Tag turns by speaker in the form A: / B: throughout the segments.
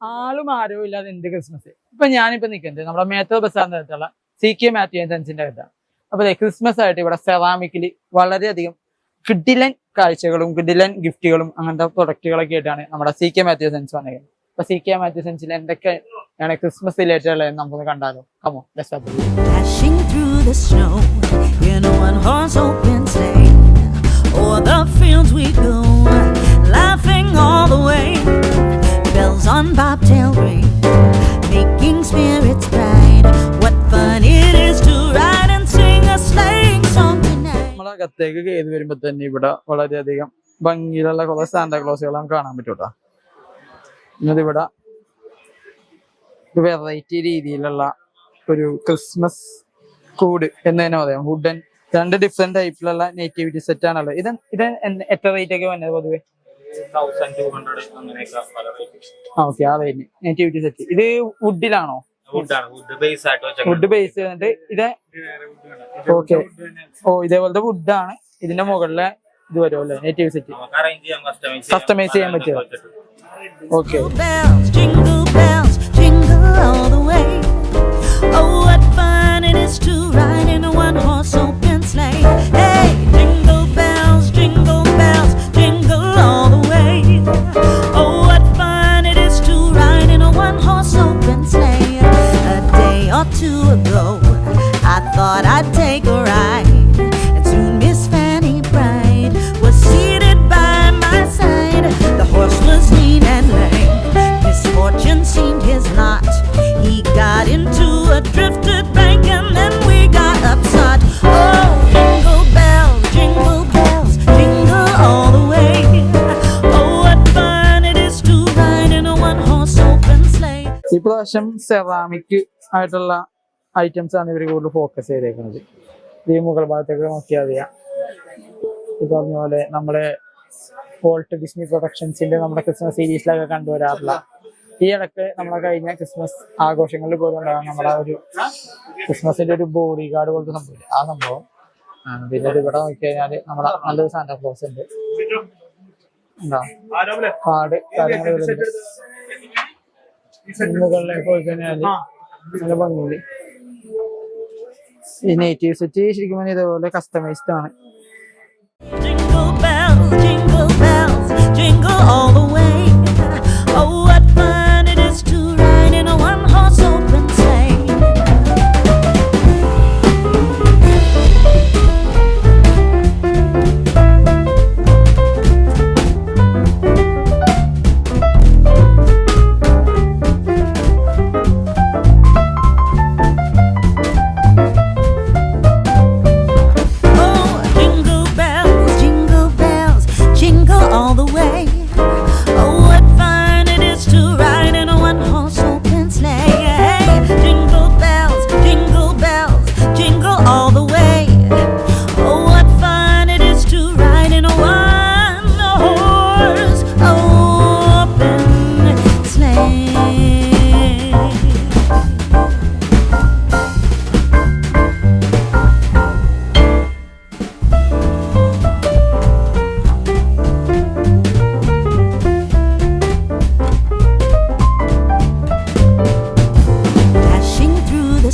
A: ആളും ആരോ ഇല്ലാതെ എന്ത് ക്രിസ്മസ്. ഇപ്പൊ ഞാനിപ്പോ നിൽക്കുന്നത് നമ്മുടെ മേത്തോ ബസാറിന്റെ അടുത്തുള്ള CK മാത്യു ആൻഡ് സൺസിന്റെ അടുത്താണ്. അപ്പൊ ക്രിസ്മസ് ആയിട്ട് ഇവിടെ സെറാമിക്കില് വളരെയധികം കിഡിലൻ കാഴ്ചകളും കിഡിലൻ ഗിഫ്റ്റുകളും അങ്ങനത്തെ പ്രൊഡക്റ്റുകളൊക്കെ ആയിട്ടാണ് നമ്മുടെ CK മാത്യു സൺസ് വന്നത്. അപ്പൊ CK മാത്യു സൺസിൽ എന്തൊക്കെയാണ് ക്രിസ്മസ് റിലേറ്റഡ് ഉള്ളത് നമുക്കൊന്ന് കണ്ടാലോ. Come on let's go.
B: Dashing through the snow in a one-horse open sleigh, o'er the fields we go, laughing all the way. Bells on bobtail ring, making spirits bright. What fun it is to ride and sing a sleighing song tonight.
A: നമ്മളെ അകത്തേക്ക് കയറി വരുമ്പോ തന്നെ ഇവിടെ വളരെയധികം ഭംഗിയിലുള്ള കുറെ സാന്താക്ലോസുകൾ നമുക്ക് കാണാൻ പറ്റൂട്ടോ. ഇവിടെ വെറൈറ്റി രീതിയിലുള്ള ഒരു ക്രിസ്മസ് കൂട് എന്ന് തന്നെ പറയാം. വുഡൻ 2 ഡിഫറെന്റ് ടൈപ്പിലുള്ള നേറ്റിവിറ്റി സെറ്റ് ആണല്ലോ. ഇത് എത്ര റേറ്റ് ഒക്കെ വന്നത് പൊതുവെ?
C: 1200 അങ്ങനെയൊക്കെ പല റേറ്റ്.
A: ഓക്കെ, ആ റേറ്റ് നേറ്റിവിറ്റി സെറ്റ്. ഇത് വുഡിലാണോ? വുഡ് ബേസ് വന്നിട്ട് ഇത് ഓക്കെ. ഓ, ഇതേപോലത്തെ വുഡാണ്. ഇതിന്റെ മുകളിലെ ഇത് വരുമോ അല്ലേ നേറ്റീവ് സെറ്റ്? കസ്റ്റമൈസ് ചെയ്യാൻ പറ്റുമോ? Okay.
B: Bells, jingle bells, jingle all the way. Oh, what fun it is to ride in a one-horse open sleigh. Hey, jingle bells, jingle all the way. Oh, what fun it is to ride in a one-horse open sleigh. A day or two ago, I thought I'd take a ride, and soon Miss Fanny Bright was seated by my side. The horse was lean and lame, misfortune seemed his lot. He got into a drifted bank and then we got upset. Oh, jingle bells, jingle all the way. Oh, what fun it is to ride in a one-horse open sleigh.
A: ഈ പ്രാവശ്യം ceramic ആയിട്ടുള്ള items ആണ് ഇവർ കൂടുതൽ focus ചെയ്തേക്കുന്നത്. ഈ മുകൾ ഭാഗത്തേക്ക് നോക്കിയാൽ അറിയാം. ഈ പറഞ്ഞ പോലെ നമ്മുടെ വോൾട്ട് ഡിസ്നി പ്രൊഡക്ഷൻസിന്റെ നമ്മുടെ ക്രിസ്മസ് സീരീസിലൊക്കെ കണ്ടുവരാറില്ല. ഈ ഇടയ്ക്ക് നമ്മളെ കഴിഞ്ഞ ക്രിസ്മസ് ആഘോഷങ്ങളിൽ പോലും ഉണ്ടാകാം നമ്മുടെ ഒരു ക്രിസ്മസിന്റെ ഒരു ബോഡി ഗാർഡ് പോലത്തെ സംഭവം. ആ സംഭവം പിന്നെ ഇവിടെ നോക്കി കഴിഞ്ഞാല് നമ്മുടെ നല്ലൊരു സാന്താക്ലോസ് ഉണ്ട്. എന്താ കാർഡ് കാര്യങ്ങൾ വരുന്നുണ്ട്. മുകളിലേക്ക് പോയി കഴിഞ്ഞാല് നല്ല ഭംഗിയില് ഈ നേറ്റീവ് സെറ്റ് ശരിക്കും പറഞ്ഞാൽ ഇതേപോലെ കസ്റ്റമൈസ്ഡ് ആണ്.
B: Jingle bells, jingle all the way. Oh, what fun it is to ride in a one-horse open sleigh. All the way. Oh, what fun it is to ride in a one-horse open sleigh. Hey, jingle bells, jingle all the way. Oh, what fun it is to ride in a one-horse open sleigh.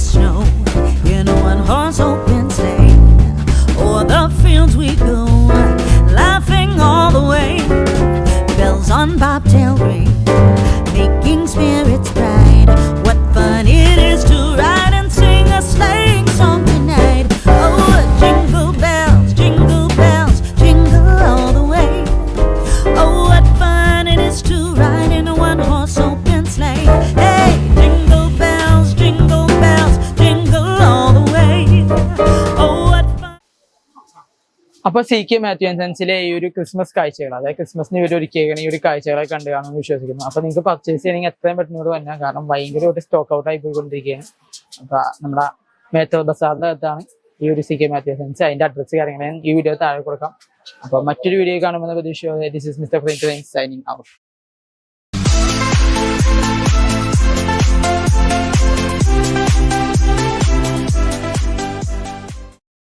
B: Snow in a one-horse open sleigh, o'er the fields we go, laughing all the way. Bells on bobtail ring, making spirits bright. What fun it is to ride and sing a sleighing song tonight. Oh, jingle bells, jingle all the way. Oh, what fun it is to ride in a one-horse open sleigh. Hey, jingle bells, jingle all the way. Oh, what fun.
A: അപ്പൊ CK Mathew and സൺസിലെ ഈ ഒരു Christmas കാഴ്ചകൾ, അതായത് ക്രിസ്മസിന് ഇവർ ഒരുക്കിയേക്കുന്ന ഈ ഒരു കാഴ്ചകളെ കണ്ടു കാണുമെന്ന് വിശ്വസിക്കുന്നു. അപ്പൊ നിങ്ങൾക്ക് പർച്ചേസ് ചെയ്യണമെങ്കിൽ എത്രയും പെട്ടെന്ന് വന്നാൽ, കാരണം ഭയങ്കരമായിട്ട് സ്റ്റോക്ക് ഔട്ട് ആയി പോയിക്കൊണ്ടിരിക്കുകയാണ്. അപ്പൊ നമ്മുടെ മേത്തോ ബസാറിന്റെ അടുത്താണ് ഈ ഒരു CK മാത്യു സൺസ്. അതിന്റെ അഡ്രസ് കാര്യങ്ങൾ ഞാൻ ഈ വീഡിയോ താഴെ കൊടുക്കാം. അപ്പൊ മറ്റൊരു വീഡിയോ കാണുമെന്ന പ്രതീക്ഷയോടെ this is mister friend signing out.